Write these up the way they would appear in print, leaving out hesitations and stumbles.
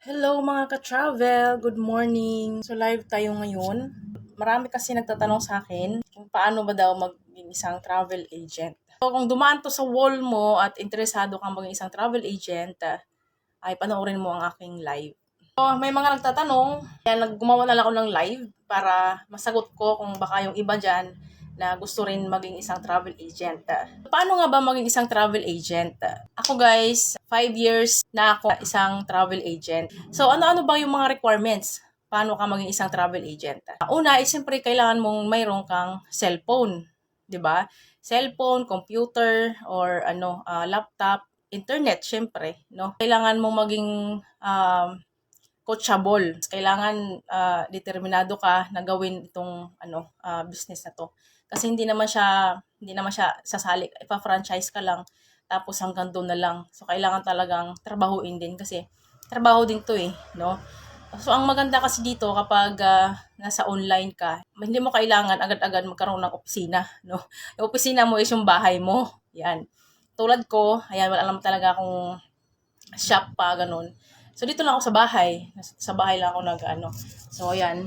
Hello mga ka-travel, good morning. So live tayo ngayon. Marami kasi nagtatanong sa akin kung paano ba daw maging isang travel agent. So kung dumaan to sa wall mo at interesado kang maging isang travel agent, ay panoorin mo ang aking live. So may mga nagtatanong, kaya gumawa na lang ako ng live para masagot ko kung baka yung iba dyan na gusto rin maging isang travel agent. Paano nga ba maging isang travel agent? Ako guys, 5 years na ako isang travel agent. So ano-ano ba yung mga requirements? Paano ka maging isang travel agent? Una, siyempre kailangan mong mayroon kang cellphone, 'di ba? Cellphone, computer, or laptop, internet, syempre, no? Kailangan mong maging coachable. Kailangan determinado ka na gawin itong business na to. Kasi hindi naman siya sasali, ipa-franchise ka lang tapos hanggang doon na lang. So kailangan talagang trabahuin din kasi trabaho din 'to no? So ang maganda kasi dito kapag nasa online ka, hindi mo kailangan agad-agad magkaroon ng opisina, no? Yung opisina mo is yung bahay mo. Yan. Tulad ko, ayan, wala naman talaga akong shop pa, ganun. So, dito lang ako sa bahay. Sa bahay lang ako So, ayan.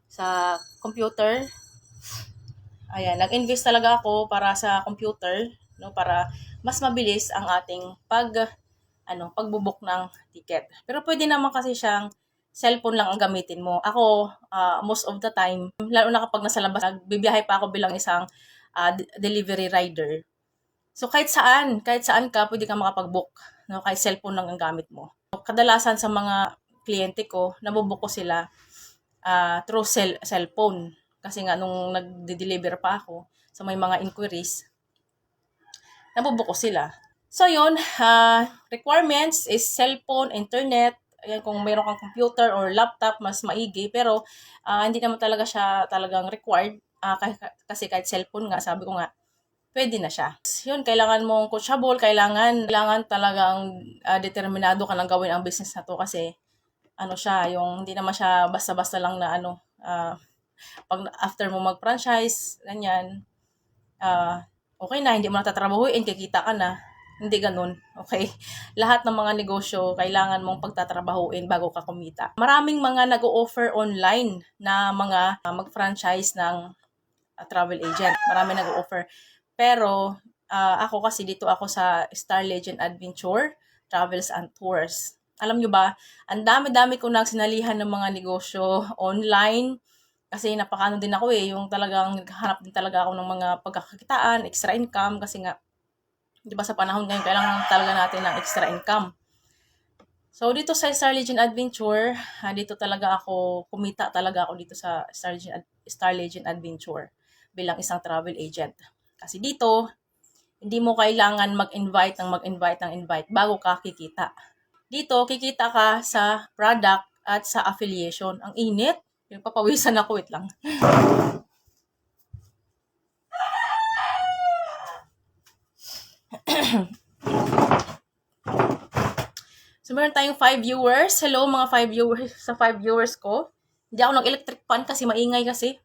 Sa computer. Ayan. Nag-invest talaga ako para sa computer. No, para mas mabilis ang ating pagbubuk ng ticket. Pero pwede naman kasi siyang cellphone lang ang gamitin mo. Ako, most of the time, lalo na kapag nasa labas, nagbibiyahe pa ako bilang isang delivery rider. So kahit saan ka pwede kang makapag-book, no? Kahit cellphone lang ang gamit mo. So, kadalasan sa mga kliyente ko, nabubook ko sila through cellphone. Kasi nga nung nagde-deliver pa ako, so may mga inquiries, nabubook ko sila. So yun, requirements is cellphone, internet, ayan, kung mayroon kang computer or laptop, mas maigi. Pero hindi naman talaga siya talagang required. Kasi kahit cellphone nga, sabi ko nga, pwede na siya. Yun, kailangan mong coachable, kailangan talagang determinado ka lang gawin ang business na to kasi siya, yung hindi naman siya basta-basta lang na pag after mo mag-franchise, ganyan, okay na, hindi mo natatrabahuin, kikita ka na. Hindi ganun, okay? Lahat ng mga negosyo, kailangan mong pagtatrabahuin bago ka kumita. Maraming mga nag-o-offer online na mga mag-franchise ng travel agent. Marami nag-o-offer. Pero ako kasi dito ako sa Star Legend Adventure, Travels and Tours. Alam nyo ba, ang dami-dami ko nang sinalihan ng mga negosyo online kasi napakaano din ako yung talagang naghahanap din talaga ako ng mga pagkakakitaan, extra income kasi nga 'di ba sa panahon ngayon kailangan talaga natin ng extra income. So dito sa Star Legend Adventure, dito talaga ako kumita talaga ako dito sa Star Legend Adventure bilang isang travel agent. Kasi dito, hindi mo kailangan mag-invite bago ka kikita. Dito, kikita ka sa product at sa affiliation. Ang init. Papawisan ako, wait lang. So, meron tayong 5 viewers. Hello, mga 5 viewers sa 5 viewers ko. Hindi ako nag-electric fan kasi maingay kasi.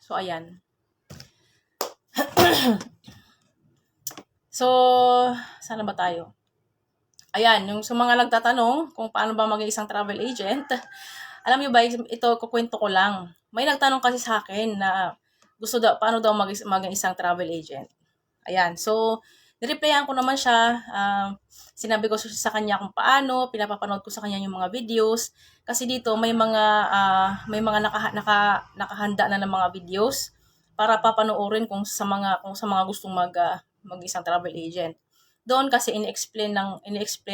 So, ayan. So, sana ba tayo? Ayan, yung sa mga nagtatanong kung paano ba maging isang travel agent, alam niyo ba, ito kukwento ko lang. May nagtanong kasi sa akin na paano daw maging isang travel agent. Ayan, so, nireplyan ko naman siya, sinabi ko sa kanya kung paano, pinapapanood ko sa kanya yung mga videos, kasi dito may mga nakahanda na ng mga videos para papanoorin kung sa mga gustong mag-isang travel agent. Doon kasi ini-explain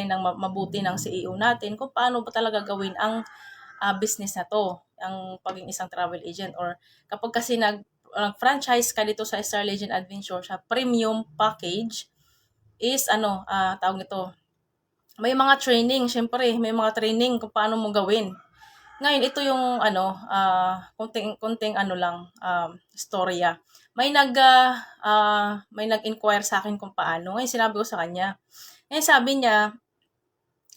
ng mabuti ng CEO natin kung paano ba talaga gawin ang business na to, ang pagiging isang travel agent, or kapag kasi franchise ka dito sa Star Legend Adventure sa premium package is tawag nito, may mga training, syempre may mga training kung paano mo gawin. Ngayon ito yung konting lang storya. May nag-inquire sa akin kung paano. Ngayon sinabi ko sa kanya. Ngayon sabi niya,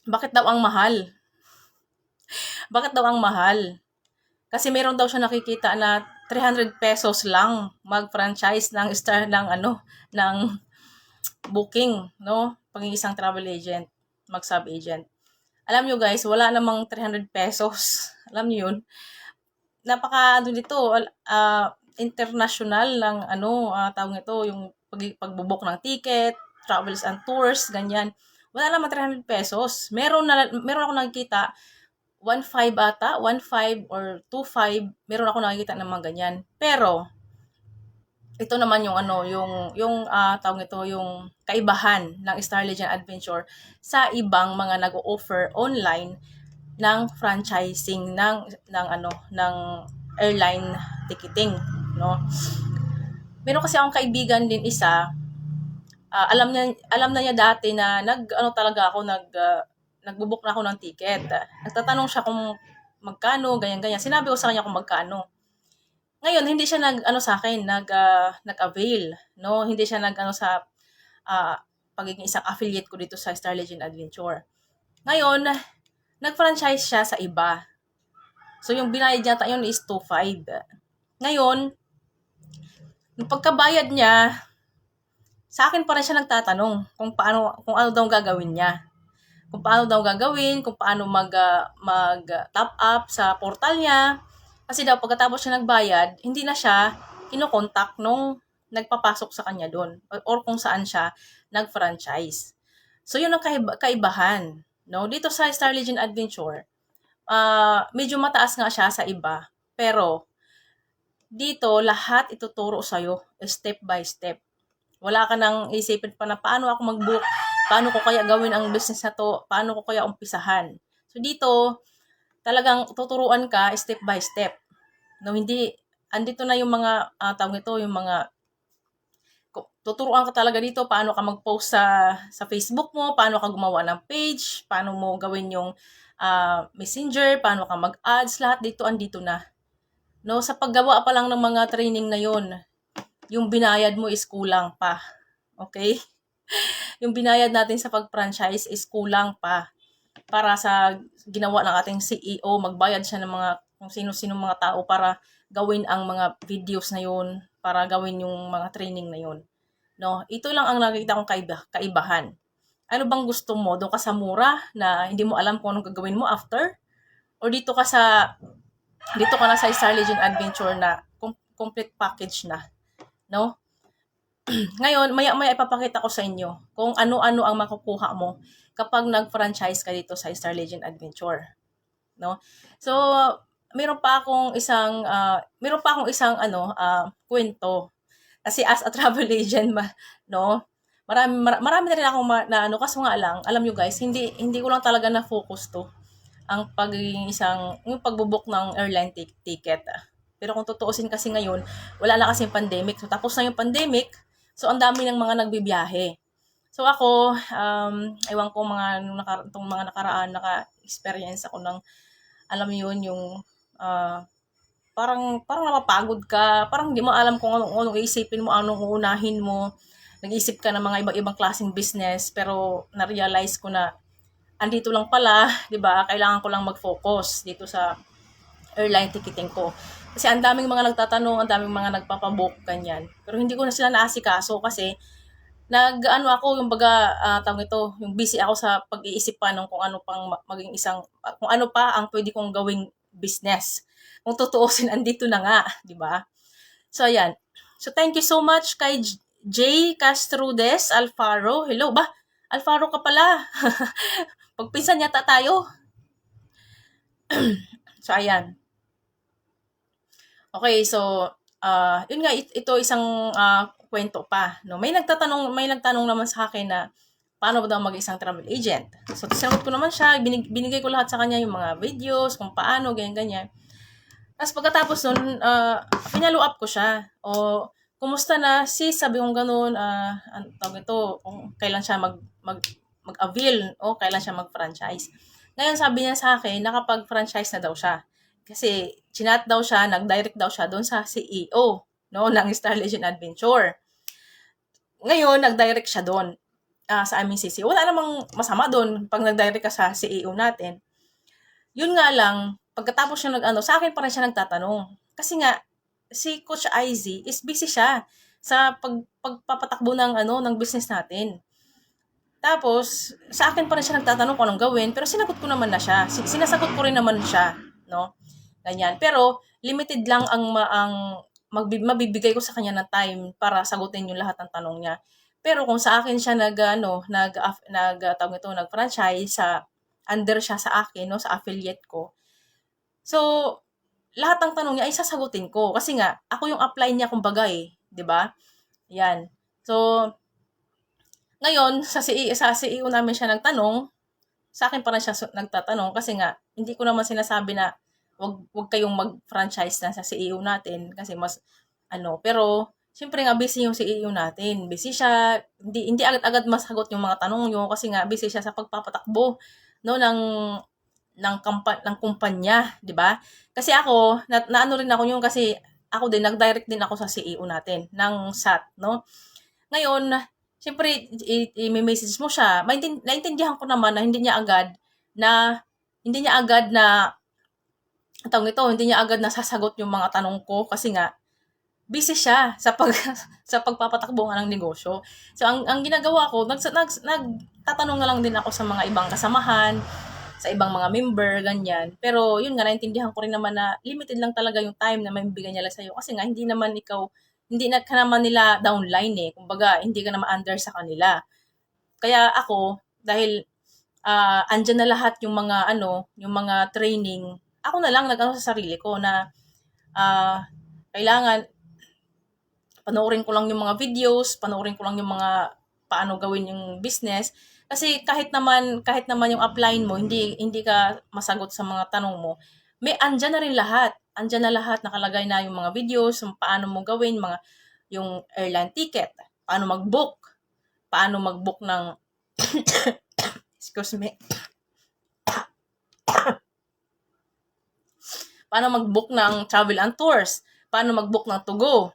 bakit daw ang mahal? Bakit daw ang mahal? Kasi meron daw siya nakikita na 300 pesos lang mag-franchise ng ng booking, no? Pagiging isang travel agent. mag-sub-agent. Alam nyo guys, wala namang 300 pesos. Alam nyo yun? Napaka ano dito, international ng tawag ito, yung pagbubok ng ticket, travels and tours, ganyan. Wala naman 300 pesos. Meron ako nakikita 1.5 ata, 1.5 or 2.5, meron ako nakikita ng mga ganyan. Pero ito naman yung tawag ito, yung kaibahan ng Star Legend Adventure sa ibang mga nag-o-offer online ng franchising ng airline ticketing, no? Meron kasi akong kaibigan din isa, alam na niya dati na nagbo-book na ako ng ticket. Nagtatanong siya kung magkano, ganyan-ganyan. Sinabi ko sa kanya kung magkano. Ngayon, hindi siya sa akin, nag-avail, no? Hindi siya sa pagiging isang affiliate ko dito sa Star Legend Adventure. Ngayon, nag-franchise siya sa iba. So, yung binayad niya yun is 2.5. Ngayon, nung pagkabayad niya, sa akin pa rin siya nagtatanong kung ano daw gagawin niya. Kung paano daw gagawin, kung paano mag-top up sa portal niya. Kasi daw pagkatapos siya nagbayad, hindi na siya kinokontak nung nagpapasok sa kanya doon or kung saan siya nag-franchise. So, yun ang kaibahan. No? Dito sa Star Legend Adventure, medyo mataas nga siya sa iba. Pero, dito, lahat ituturo sa'yo step by step. Wala ka nang isipin pa na paano ako mag-book, paano ko kaya gawin ang business na to, paano ko kaya umpisahan. So, dito, talagang tuturuan ka step by step. No, hindi, andito na yung mga, tawag ito, yung mga, tuturuan ka talaga dito paano ka mag-post sa Facebook mo, paano ka gumawa ng page, paano mo gawin yung messenger, paano ka mag-ads, lahat dito, andito na. No, sa paggawa pa lang ng mga training na yon, yung binayad mo is kulang pa. Okay? Yung binayad natin sa pag-franchise is kulang pa para sa ginawa ng ating CEO, magbayad siya ng mga kung sino-sino mga tao para gawin ang mga videos na yun, para gawin yung mga training na yun. No, ito lang ang nakikita kong kaibahan. Ano bang gusto mo? Doon ka sa mura na hindi mo alam kung anong gagawin mo after? O dito ka na sa Star Legend Adventure na complete package na, no? Ngayon, maya-maya ipapakita ko sa inyo kung ano-ano ang makukuha mo kapag nag-franchise ka dito sa Star Legend Adventure, no? So, meron pa akong isang kwento. Kasi as a travel agent, no? Marami na rin akong kaso nga lang, alam nyo guys, hindi ko lang talaga na focus to ang yung pagbo-book ng airline ticket. Pero kung tutuusin kasi ngayon, wala na kasi yung pandemic. So, tapos na yung pandemic, so ang dami ng mga nagbibiyahe. So ako, ewan ko itong mga nakaraan, naka-experience ako ng, alam mo yun, yung parang napapagod ka, parang hindi mo alam kung anong iisipin mo, anong uunahin mo. Nag-iisip ka ng mga ibang klaseng business, pero na-realize ko na andito lang pala, 'di ba? Kailangan ko lang mag-focus dito sa airline ticketing ko. Kasi ang daming mga nagtatanong, ang daming mga nagpapabook ganyan. Pero hindi ko na sila naasikaso kasi yung tawag ito, yung busy ako sa pag-iisip pa ng kung ano pang maging kung ano pa ang pwede kong gawing business. Kung tutuusin, andito na nga, di ba? So, ayan. So, thank you so much kay J. Castrudes Alfaro. Hello, Alfaro ka pala. Pagpinsan yata tayo. So, ayan. Okay, so, yun nga, ito isang kwento pa. No? May nagtanong naman sa akin na paano ba daw mag-isang travel agent. So, sinagot ko naman siya, binigay ko lahat sa kanya yung mga videos, kung paano, ganyan-ganyan. Tapos pagkatapos nun, pinalo up ko siya. O, kumusta na sis? Sabi kong ganun, tawag ito, kung kailan siya mag-avail o kailan siya mag-franchise. Ngayon sabi niya sa akin, nakapag-franchise na daw siya. Kasi chinat daw siya, nag-direct daw siya doon sa CEO, no, ng Star Legend Adventure. Ngayon, nag-direct siya doon sa aming CCO. Wala namang masama doon pag nag-direct ka sa CEO natin. Yun nga lang, pagkatapos siya sa akin pa rin siya nagtatanong. Kasi nga, si Coach IZ is busy siya sa pagpapatakbo ng business natin. Tapos, sa akin pa rin siya nagtatanong kung anong gawin, pero sinagot ko naman na siya. Sinasagot ko rin naman siya, no? Ganyan. Pero, limited lang mabibigay ko sa kanya ng time para sagutin yung lahat ng tanong niya. Pero kung sa akin siya nag-franchise sa under siya sa akin, no, sa affiliate ko. So, lahat ng tanong niya ay sasagutin ko kasi nga ako yung apply niya kumbaga eh, 'di ba? Yan. So, ngayon sa CEO namin siya nagtanong, sa akin pa rin siya nagtatanong kasi nga hindi ko naman sinasabi na wag kayong mag-franchise na sa CEO natin kasi mas pero siyempre nga busy yung CEO natin. Busy siya, hindi agad-agad masagot yung mga tanong niyo kasi nga busy siya sa pagpapatakbo no ng kumpanya, 'di ba? Kasi ako naano rin ako yun kasi ako din nag-direct din ako sa CEO natin ng SAT, no? Ngayon, siyempre i-message mo siya. Naintindihan ko naman na hindi niya agad na hindi niya agad nasasagot yung mga tanong ko kasi nga busy siya sa sa pagpapatakbo nga ng negosyo. So ang ginagawa ko, nagtatanong na lang din ako sa mga ibang kasamahan, sa ibang mga member, ganyan. Pero yun nga, naintindihan ko rin naman na limited lang talaga yung time na maibigay nila sa'yo. Kasi nga, hindi na ka naman nila downline eh. Kumbaga, hindi ka naman under sa kanila. Kaya ako, dahil andyan na lahat yung mga training, ako na lang nag-ano sa sarili ko na kailangan panoorin ko lang yung mga videos, panoorin ko lang yung mga paano gawin yung business. Kasi kahit naman yung upline mo, hindi ka masagot sa mga tanong mo, andyan na rin lahat. Andyan na lahat, nakalagay na yung mga videos, yung paano mo gawin, yung airline ticket, paano mag-book ng, excuse me, paano mag-book ng travel and tours, paano mag-book ng to go,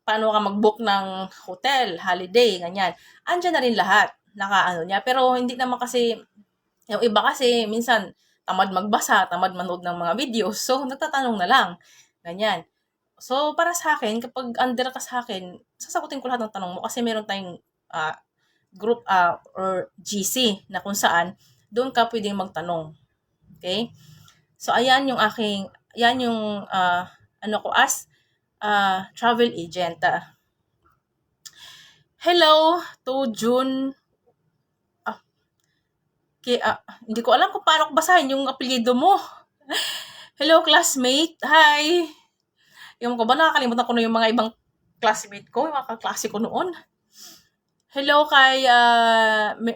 paano ka mag-book ng hotel, holiday, ganyan. Andiyan na rin lahat, nakaano niya. Pero hindi naman kasi, yung iba kasi, minsan, tamad magbasa, tamad manood ng mga videos, so nagtatanong na lang, ganyan. So, para sa akin, kapag under ka sa akin, sasagutin ko lahat ng tanong mo kasi meron tayong group or GC na kung saan doon ka pwedeng magtanong. Okay? So, yan yung as travel agent. Hello to June. Hindi ko alam kung paano ko basahin yung apelyido mo. Hello, classmate. Hi. Yung ko ba, nakakalimutan ko na yung mga ibang classmate ko, yung mga kaklase ko noon. Hello kay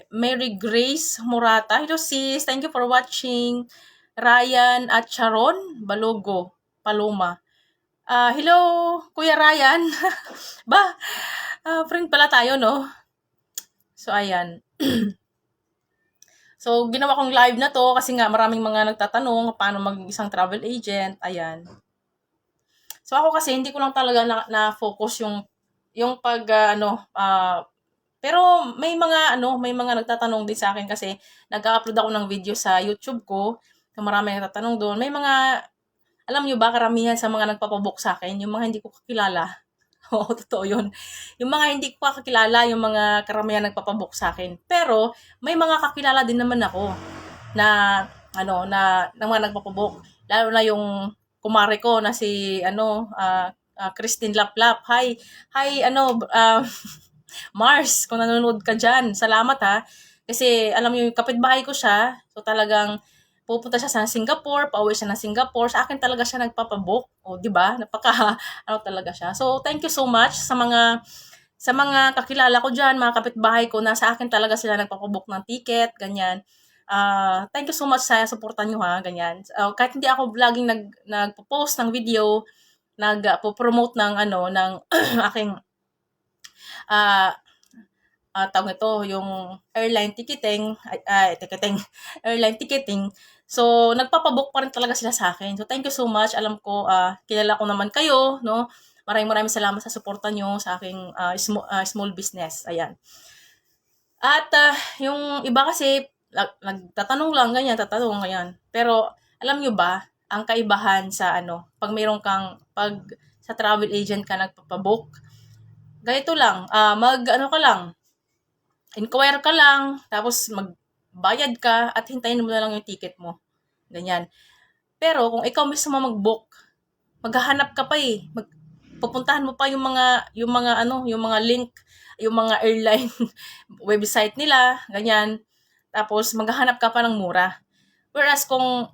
Mary Grace Murata. Hello sis, thank you for watching. Ryan at Sharon Balogo, Paloma. Hello, Kuya Ryan. Friend pala tayo, no? So, ayan. So, ginawa kong live na to kasi nga maraming mga nagtatanong paano mag-isang travel agent. Ayan. So, ako kasi hindi ko lang talaga na-focus yung pero may mga nagtatanong din sa akin kasi nag-upload ako ng video sa YouTube ko. So, marami nagtatanong doon. Alam nyo ba, karamihan sa mga nagpapabook sa akin, yung mga hindi ko kakilala. Oo, totoo yun. Yung mga hindi ko kakilala, yung mga karamihan nagpapabook sa akin. Pero, may mga kakilala din naman ako na, na mga nagpapabook. Lalo na yung kumare ko na si, Christine Laplap. Hi, Mars, kung nanonood ka dyan, salamat ha. Kasi alam niyo, yung kapitbahay ko siya, so talagang pupunta siya sa Singapore, pauwi siya ng Singapore, sa akin talaga siya nagpapabook. O, di ba? Talaga siya. So, thank you so much sa mga kakilala ko dyan, mga kapitbahay ko, na sa akin talaga sila nagpapabook ng ticket, ganyan. Thank you so much sa suporta nyo ha, ganyan. Kahit hindi ako vlogging nagpo-post ng video, nagpo-promote ng aking tawag ito, yung airline ticketing, airline ticketing. So, nagpapabook pa rin talaga sila sa akin. So, thank you so much. Alam ko, kilala ko naman kayo, no? Maraming salamat sa suporta nyo sa aking small business. Ayan. At, yung iba kasi, nagtatanong lang, ganyan. Pero, alam nyo ba, ang kaibahan sa pag sa travel agent ka nagpapabook, ganito lang, inquire ka lang, tapos magbayad ka at hintayin mo na lang yung ticket mo. Ganyan. Pero kung ikaw mismo mag-book, maghahanap ka pa eh. Pupuntahan mo pa yung mga link, yung mga airline website nila, ganyan. Tapos maghahanap ka pa ng mura. Whereas kung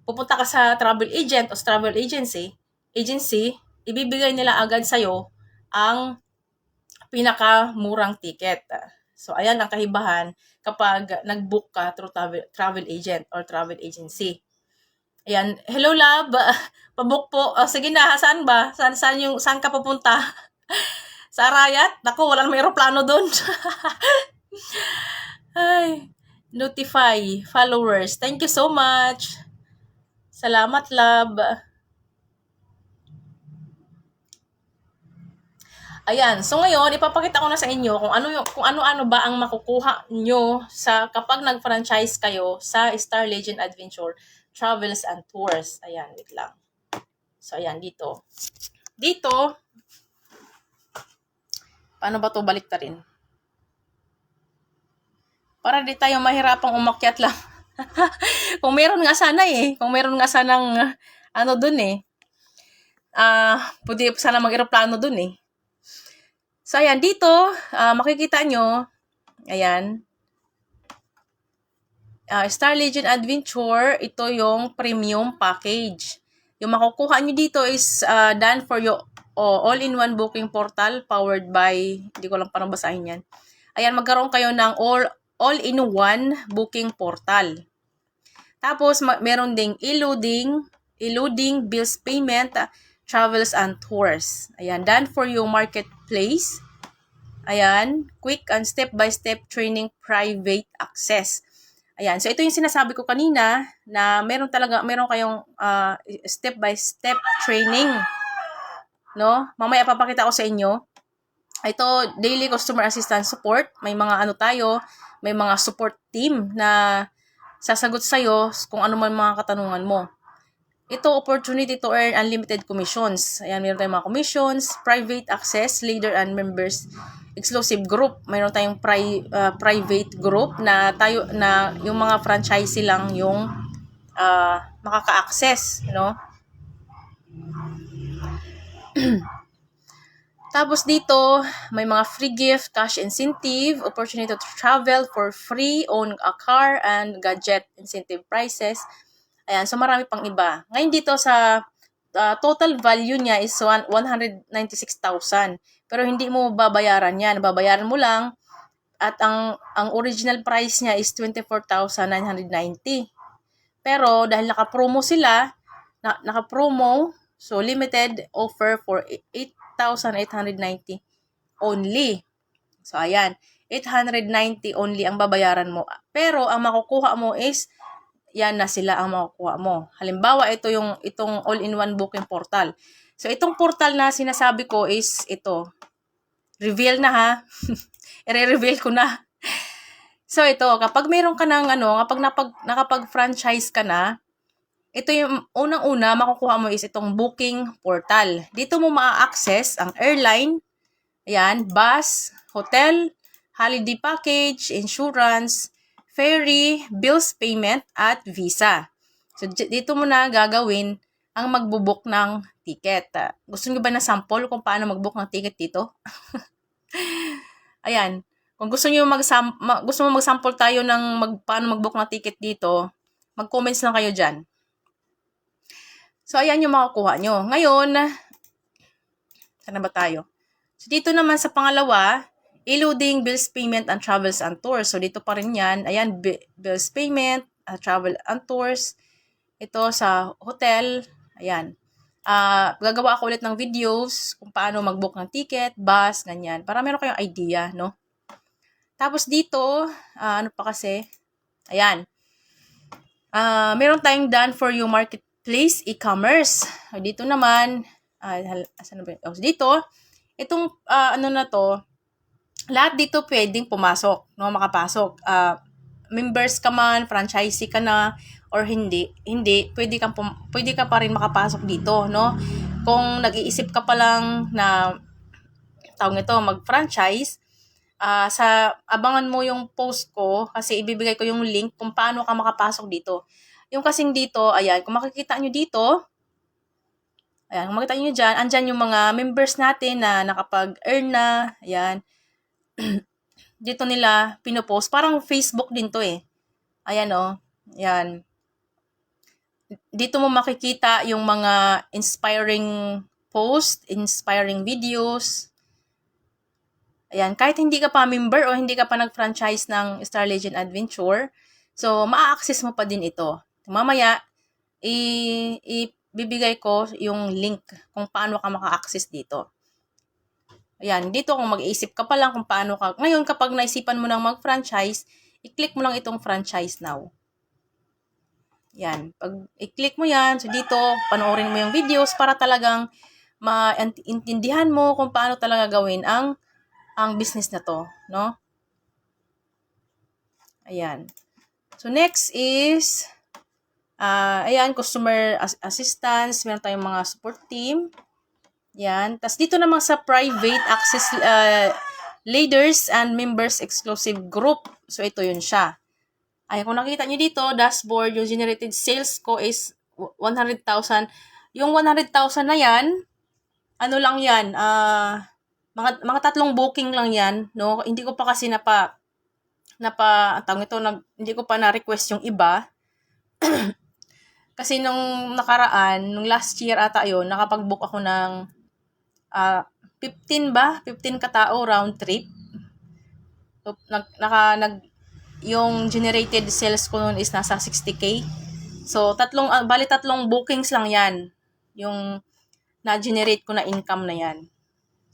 pupunta ka sa travel agent o sa travel agency, ibibigay nila agad sa'yo ang pinakamurang ticket. So, ayan ang kahibahan kapag nag-book ka through travel agent or travel agency. Ayan, hello love, pabook po. Sige na, saan ba? Saan ka pupunta? Sa Arayat? Naku, walang may aeroplano doon. Ay, notify followers. Thank you so much. Salamat love. Ayan, so ngayon ipapakita ko na sa inyo kung ano-ano ba ang makukuha nyo sa kapag nag-franchise kayo sa Star Legend Adventure Travels and Tours. Ayan, wait lang. So ayan dito. Dito paano ba 'to baliktarin? Para di tayo mahirapang umakyat lang. Kung meron nga sana eh. Kung meron nga sanang ano dun eh. Pwede sana mag-aeroplano dun eh. So, ayan, dito, makikita nyo, ayan, Star Legend Adventure, ito yung premium package. Yung makukuha nyo dito is done for your all-in-one booking portal powered by, hindi ko lang parang basahin yan. Ayan, magkaroon kayo ng all-in-one booking portal. Tapos, meron ding eluding bills payment, travels and tours. Ayan, done for your marketplace. Ayan, quick and step-by-step training private access. Ayan, so ito yung sinasabi ko kanina na meron kayong step-by-step training. No? Mamaya papakita ko sa inyo. Ito, daily customer assistance support. May mga may mga support team na sasagot sa'yo kung ano man mga katanungan mo. Ito, opportunity to earn unlimited commissions. Ayan, meron tayong mga commissions, private access, leader and members, exclusive group. Meron tayong private group na yung mga franchisee lang yung makaka-access, no? Tapos dito, may mga free gift, cash incentive, opportunity to travel for free, own a car, and gadget incentive prices. Ayan, so marami pang iba. Ngayon dito sa total value niya is 196,000. Pero hindi mo babayaran yan. Babayaran mo lang at ang original price niya is 24,990. Pero dahil naka-promo sila, so limited offer for 8,890 only. So ayan, 890 only ang babayaran mo. Pero ang makukuha mo is yan na sila ang makukuha mo. Halimbawa, itong all-in-one booking portal. So, itong portal na sinasabi ko is ito. Reveal na ha. I-reveal ko na. So, ito. Kapag mayroon ka ng kapag nakapag-franchise ka na, ito yung unang-una makukuha mo is itong booking portal. Dito mo ma-access ang airline, ayan, bus, hotel, holiday package, insurance, ferry, bills payment, at visa. So, dito mo na gagawin ang magbubook ng ticket. Gusto nyo ba na sample kung paano magbook ng ticket dito? Ayan. Kung gusto mo mag-sample tayo ng paano mag-book ng ticket dito, mag-comments lang kayo dyan. So, ayan yung makukuha nyo. Ngayon, saan na ba tayo? So, dito naman sa pangalawa, eluding bills payment and travels and tours. So, dito pa rin yan. Ayan, bills payment, travel and tours. Ito sa hotel. Ayan. Gagawa ako ulit ng videos kung paano mag-book ng ticket, bus, ganyan. Para meron kayong idea, no? Tapos dito, ano pa kasi? Ayan. Meron tayong done for you marketplace e-commerce. Dito naman, asan na ba? Dito, itong na to, lahat dito pwedeng pumasok, no, makapasok. Members ka man, franchisee ka na, or hindi, pwede ka pa rin makapasok dito, no? Kung nag-iisip ka pa lang na mag-franchise, abangan mo yung post ko kasi ibibigay ko yung link kung paano ka makapasok dito. Yung kasing dito, ayan, kung makikita nyo dito, ayan, kung makikita nyo dyan, andyan yung mga members natin na nakapag-earn na, ayan, dito nila pinopost. Parang Facebook din to eh. Ayan oh, ayan. Dito mo makikita yung mga inspiring post, inspiring videos. Ayan, kahit hindi ka pa member o hindi ka pa nag-franchise ng Star Legend Adventure, so maa-access mo pa din ito. Mamaya, ibibigay ko yung link kung paano ka maka-access dito. Ayan, dito kung mag-iisip ka pa lang kung paano ka. Ngayon, kapag naisipan mo nang mag-franchise, i-click mo lang itong franchise now. Yan. Pag i-click mo yan, so dito, panoorin mo yung videos para talagang maintindihan mo kung paano talaga gawin ang business na to, no? Ayan. So, next is, ayan, customer assistance. Meron tayong mga support team. Yan. Tapos, dito naman sa private access leaders and members exclusive group. So, ito yun siya. Ayan, kung nakita nyo dito, dashboard, yung generated sales ko is 100,000. Yung 100,000 na yan, ano lang yan, mga 3 booking lang yan, no? Hindi ko pa kasi hindi ko pa na-request yung iba. Kasi nung nakaraan, nung last year ata yun, nakapag-book ako ng 15 katao round trip. So, yung generated sales ko noon is nasa 60K. So, bali 3 bookings lang yan. Yung na-generate ko na income na yan.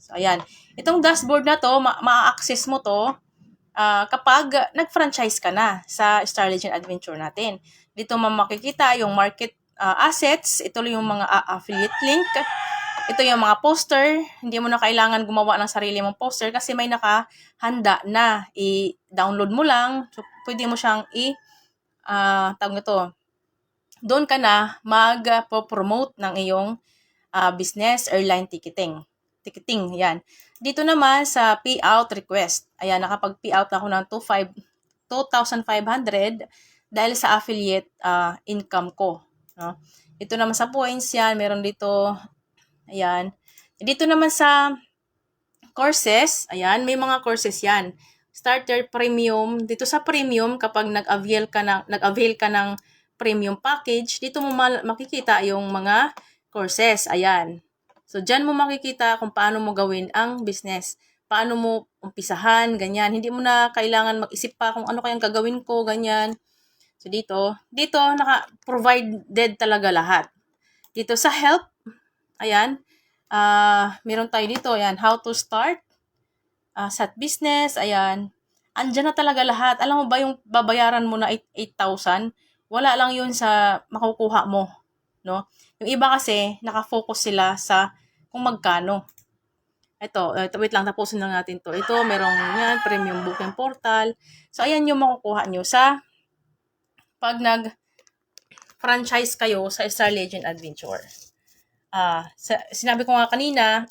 So, ayan. Itong dashboard na to, ma-access mo to kapag nag-franchise ka na sa Star Legend Adventure natin. Dito mo makikita yung market assets. Ito yung mga affiliate link. Ito yung mga poster. Hindi mo na kailangan gumawa ng sarili mong poster kasi may nakahanda na. I-download mo lang. So, pwede mo siyang tawag ito. Doon ka na mag-promote ng iyong business, airline ticketing. Yan. Dito naman sa payout request. Ayan, nakapag-payout ako ng 2,500 dahil sa affiliate income ko. No? Ito naman sa points yan. Meron dito, ayan. Dito naman sa courses, ayan, may mga courses yan. Starter, premium. Dito sa premium, kapag nag-avail ka ng premium package, dito mo makikita yung mga courses. Ayan. So, dyan mo makikita kung paano mo gawin ang business. Paano mo umpisahan, ganyan. Hindi mo na kailangan mag-isip pa kung ano kayang gagawin ko, ganyan. So, dito naka-provided talaga lahat. Dito sa help, ayan, meron tayo dito, ayan, how to start, set business, ayan. Andyan na talaga lahat. Alam mo ba yung babayaran mo na 8,000? Wala lang yun sa makukuha mo, no? Yung iba kasi, nakafocus sila sa kung magkano. Ito, wait lang, tapusin lang natin to. Ito, merong yan, premium booking portal. So, ayan yung makukuha nyo pag nag-franchise kayo sa Star Legend Adventure. Sinabi ko nga kanina,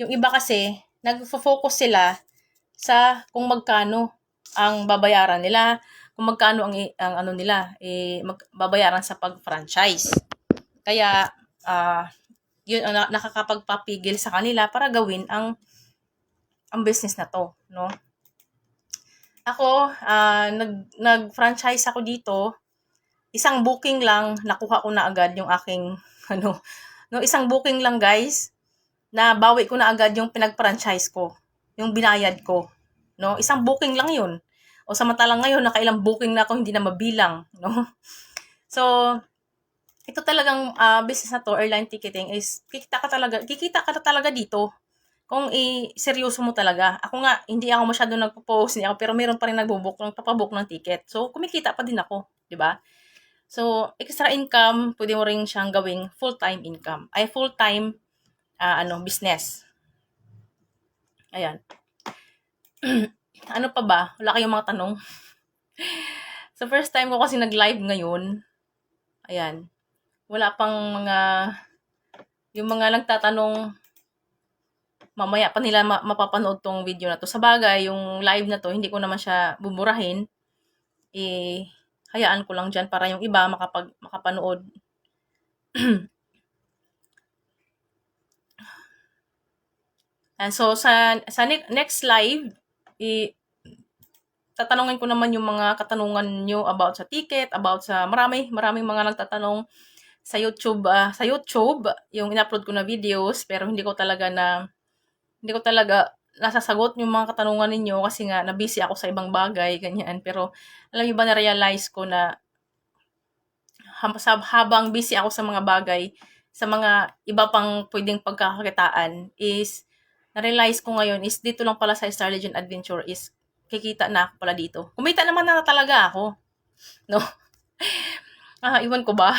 yung iba kasi, nag-focus sila sa kung magkano ang babayaran nila, kung magkano ang ano nila, babayaran sa pag-franchise. Kaya, yun ang nakakapagpapigil sa kanila para gawin ang business na to, no? Ako, nag-franchise ako dito, isang booking lang, nakuha ko na agad yung aking, no, isang booking lang guys, nabawi ko na agad yung pinag-franchise ko, yung binayad ko, no? Isang booking lang yun. O samantalang ngayon, nakailang booking na ako, hindi na mabilang, no? So, ito talagang business na to, airline ticketing, is kikita ka talaga dito kung seryoso mo talaga. Ako nga, hindi ako masyado nagpo-post, pero meron pa rin nagpapabook ng ticket. So, kumikita pa din ako, di ba? So, extra income, pwede mo rin siyang gawing full-time income. Ay, full-time business. Ayan. Ano pa ba? Wala kayong mga tanong? So, first time ko kasi nag-live ngayon. Ayan. Wala pang yung mga nagtatanong, mamaya pa nila mapapanood tong video na to. Sa bagay, yung live na to, hindi ko naman siya buburahin. Hayaan ko lang dyan para yung iba makapanood. And so, sa next live, tatanungin ko naman yung mga katanungan nyo about sa ticket, about sa maraming mga nagtatanong sa YouTube, yung in-upload ko na videos, pero hindi ko talaga nasasagot yung mga katanungan ninyo kasi nga na-busy ako sa ibang bagay, ganyan. Pero alam niyo ba, na-realize ko na habang busy ako sa mga bagay, sa mga iba pang pwedeng pagkakakitaan is, na-realize ko ngayon is dito lang pala sa Star Legend Adventure is kikita na ako pala dito. Kumita naman na talaga ako. No? Iwan ko ba?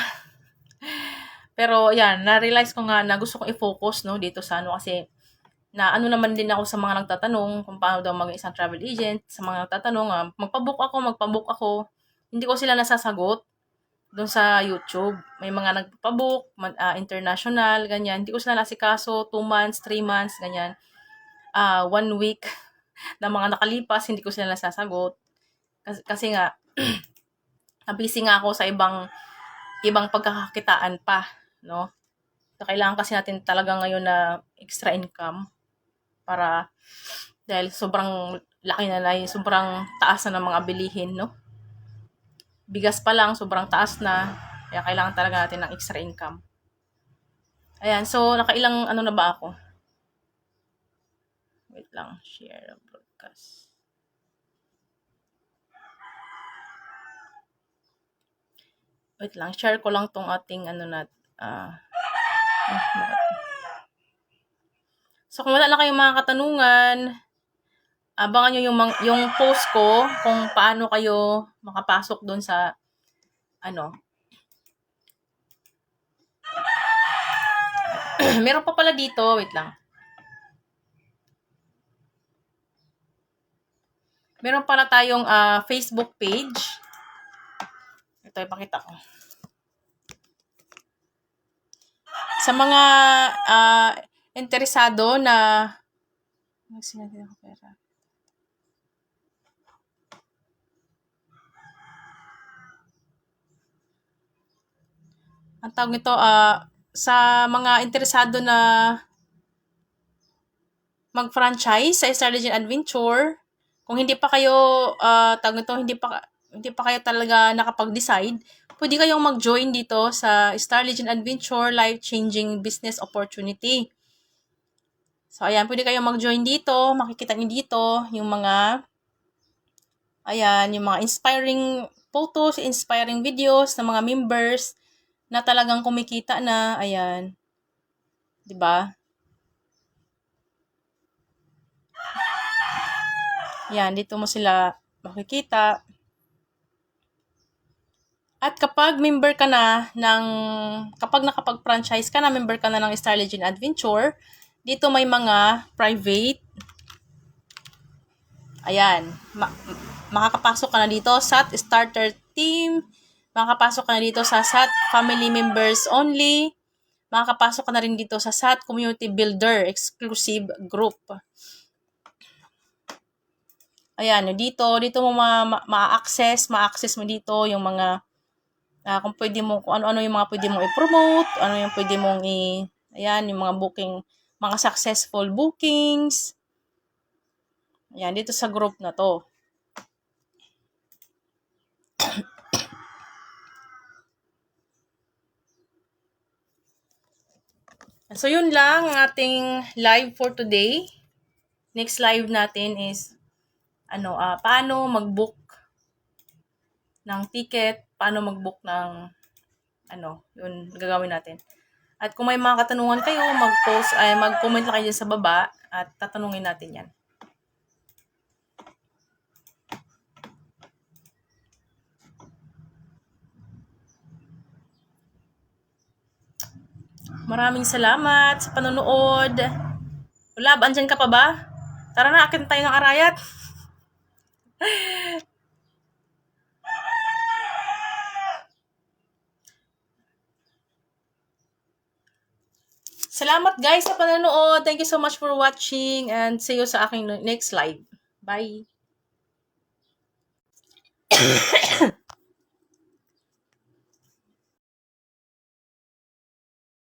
Pero yan, na-realize ko nga na gusto kong i-focus no dito sa kasi na ano naman din ako sa mga nagtatanong kung paano daw maging isang travel agent, sa mga nagtatanong, magpabook ako. Hindi ko sila nasasagot doon sa YouTube. May mga nagpabook, international, ganyan. Hindi ko sila nasikaso, 2 months, 3 months, ganyan. 1 week na mga nakalipas, hindi ko sila nasasagot. Kasi nga, busy nga ako sa ibang pagkakakitaan pa, no? So, kailangan kasi natin talaga ngayon na extra income dahil sobrang laki na sobrang taas na ng mga bilihin, no? Bigas pa lang, sobrang taas na. Kaya kailangan talaga natin ng extra income. Ayan, so nakailang na ba ako? Wait lang, share broadcast. Wait lang, share ko lang tong ating So kung wala na kayong mga katanungan, abangan nyo yung post ko kung paano kayo makapasok doon sa meron pa pala dito, wait lang. Meron pala tayong Facebook page. Ito, ipakita ko. Sa mga interesado na ang tawag nito, sa mga interesado na mag-franchise sa Star Legend Adventure, kung hindi pa kayo, tawag nito, hindi pa kayo talaga nakapag-decide, pwede kayong mag-join dito sa Star Legend Adventure Life-Changing Business Opportunity. So, ayan, pwede kayong mag-join dito. Makikita niyo dito yung mga inspiring photos, inspiring videos ng mga members na talagang kumikita na, ayan. 'Di ba? Yan, dito mo sila makikita. At kapag nakapag-franchise ka na, member ka na ng Star Legend Adventure, dito may mga private. Ayan, makakapasok ka na dito sa starter team, makakapasok ka na dito sa SAT family members only, makakapasok ka na rin dito sa SAT community builder exclusive group. Ayan, dito mo ma-access mo dito yung mga kung ano-ano yung mga pwede mong i-promote, ano yung pwede mong yung mga booking, mga successful bookings. Ayan, dito sa group na to. So, yun lang ang ating live for today. Next live natin is paano mag-book ng ticket, paano mag-book ng yun gagawin natin. At kung may mga katanungan kayo, mag-comment lang kayo sa baba at tatanungin natin 'yan. Maraming salamat sa panonood. Ulab, andyan ka pa ba? Tara na, akin tayo ng arayat. Salamat guys sa panonood. Thank you so much for watching and see you sa aking next live. Bye!